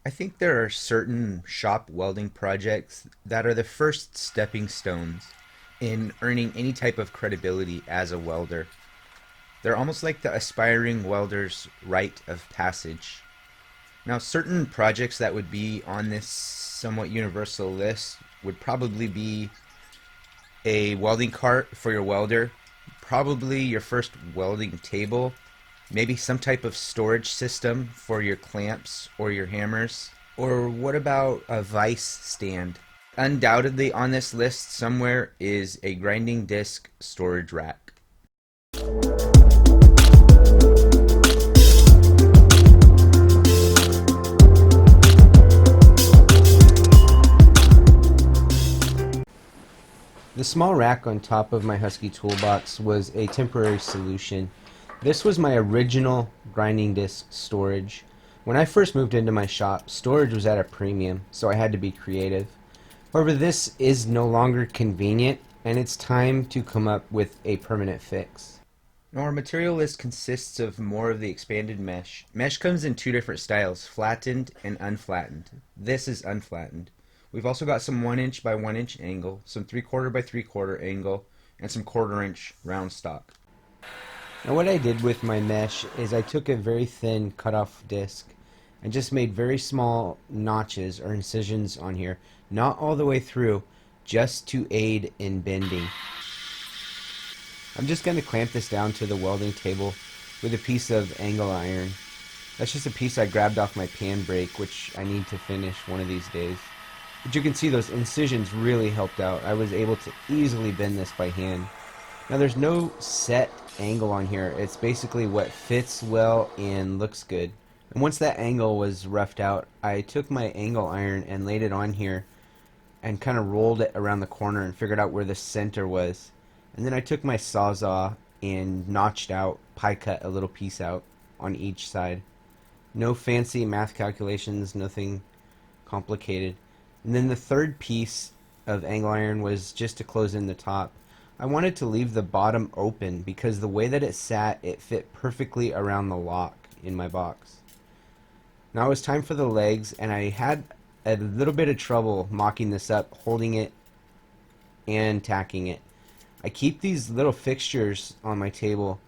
I think there are certain shop welding projects that are the first stepping stones in earning any type of credibility as a welder. They're almost like the aspiring welder's rite of passage. Now, certain projects that would be on this somewhat universal list would probably be a welding cart for your welder, probably your first welding table, maybe some type of storage system for your clamps or your hammers. Or what about a vise stand? Undoubtedly on this list somewhere is a grinding disc storage rack. The small rack on top of my Husky toolbox was a temporary solution. This was my original grinding disc storage. When I first moved into my shop, storage was at a premium, so I had to be creative. However, this is no longer convenient, and it's time to come up with a permanent fix. Now our material list consists of more of the expanded mesh. Mesh comes in two different styles, flattened and unflattened. This is unflattened. We've also got some 1" by 1" angle, some 3/4 by 3/4 angle, and some 1/4" round stock. Now what I did with my mesh is I took a very thin cutoff disc and just made very small notches or incisions on here, not all the way through, just to aid in bending. I'm just going to clamp this down to the welding table with a piece of angle iron. That's just a piece I grabbed off my pan brake, which I need to finish one of these days. But you can see those incisions really helped out. I was able to easily bend this by hand. Now there's no set angle on here. It's basically what fits well and looks good. And once that angle was roughed out, I took my angle iron and laid it on here and kind of rolled it around the corner and figured out where the center was. And then I took my Sawzall and notched out, pie cut a little piece out on each side. No fancy math calculations, nothing complicated. And then the third piece of angle iron was just to close in the top. I wanted to leave the bottom open because the way that it sat, it fit perfectly around the lock in my box. Now it was time for the legs, and I had a little bit of trouble mocking this up, holding it and tacking it. I keep these little fixtures on my table.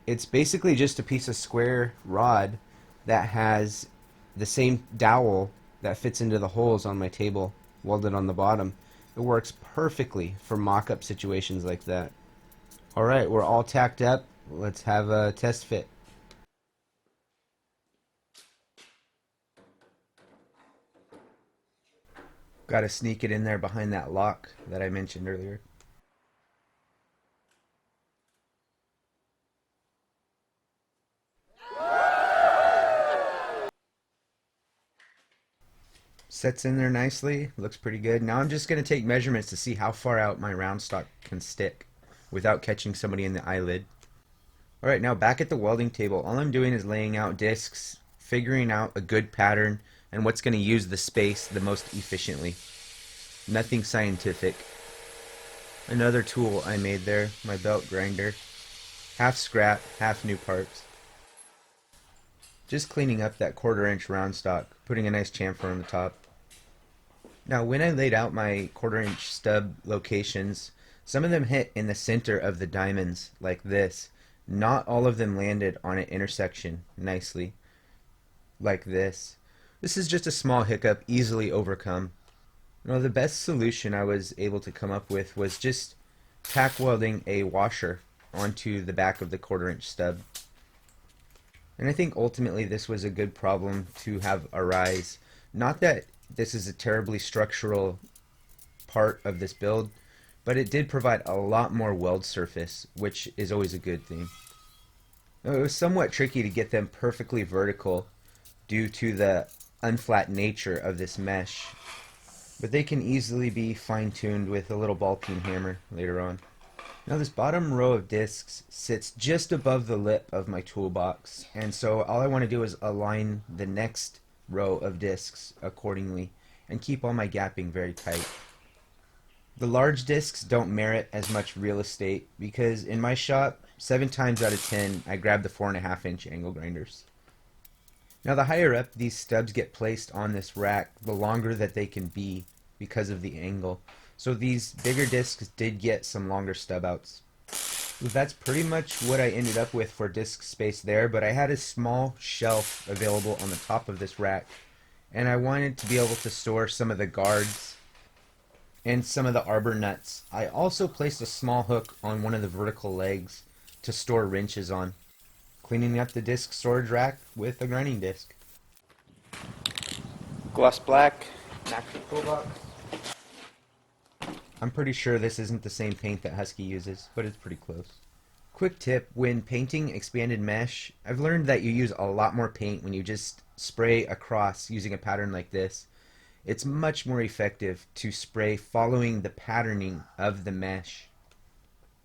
It's basically just a piece of square rod that has the same dowel that fits into the holes on my table welded on the bottom. It works perfectly for mock-up situations like that. Alright, we're all tacked up. Let's have a test fit. Got to sneak it in there behind that lock that I mentioned earlier. Sets in there nicely, looks pretty good. Now I'm just going to take measurements to see how far out my round stock can stick without catching somebody in the eyelid. Alright, now back at the welding table, all I'm doing is laying out discs, figuring out a good pattern, and what's going to use the space the most efficiently. Nothing scientific. Another tool I made there, my belt grinder. Half scrap, half new parts. Just cleaning up that 1/4" round stock, putting a nice chamfer on the top. Now when I laid out my 1/4" stub locations, some of them hit in the center of the diamonds, like this. Not all of them landed on an intersection nicely, like this. This is just a small hiccup, easily overcome. Now the best solution I was able to come up with was just tack welding a washer onto the back of the 1/4" stub. And I think ultimately this was a good problem to have arise. Not that this is a terribly structural part of this build, but it did provide a lot more weld surface, which is always a good thing. Now, it was somewhat tricky to get them perfectly vertical due to the unflat nature of this mesh, but they can easily be fine-tuned with a little ball peen hammer later on. Now this bottom row of discs sits just above the lip of my toolbox, and so all I want to do is align the next row of discs accordingly and keep all my gapping very tight. The large discs don't merit as much real estate because in my shop, 7 times out of 10 I grab the 4.5" angle grinders. Now the higher up these stubs get placed on this rack, the longer that they can be because of the angle. So these bigger discs did get some longer stub outs. That's pretty much what I ended up with for disk space there, but I had a small shelf available on the top of this rack, and I wanted to be able to store some of the guards and some of the arbor nuts. I also placed a small hook on one of the vertical legs to store wrenches on, cleaning up the disc storage rack with a grinding disc. Gloss black, natural toolbox. I'm pretty sure this isn't the same paint that Husky uses, but it's pretty close. Quick tip, when painting expanded mesh, I've learned that you use a lot more paint when you just spray across using a pattern like this. It's much more effective to spray following the patterning of the mesh.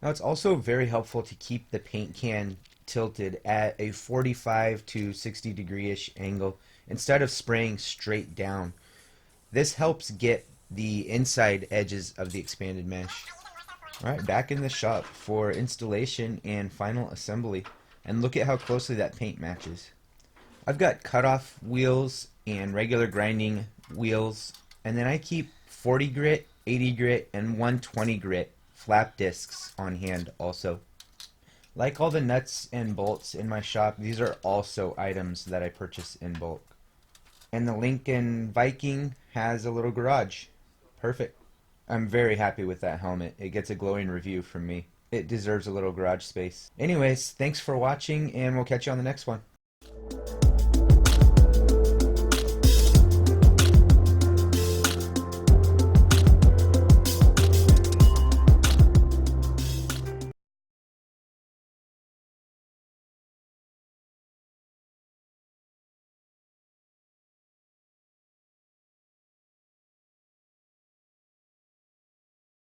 Now it's also very helpful to keep the paint can tilted at a 45 to 60 degree-ish angle instead of spraying straight down. This helps get the inside edges of the expanded mesh. Alright, back in the shop for installation and final assembly. And look at how closely that paint matches. I've got cutoff wheels and regular grinding wheels, and then I keep 40 grit, 80 grit, and 120 grit flap discs on hand also. Like all the nuts and bolts in my shop, these are also items that I purchase in bulk. And the Lincoln Viking has a little garage. Perfect. I'm very happy with that helmet. It gets a glowing review from me. It deserves a little garage space. Anyways, thanks for watching, and we'll catch you on the next one.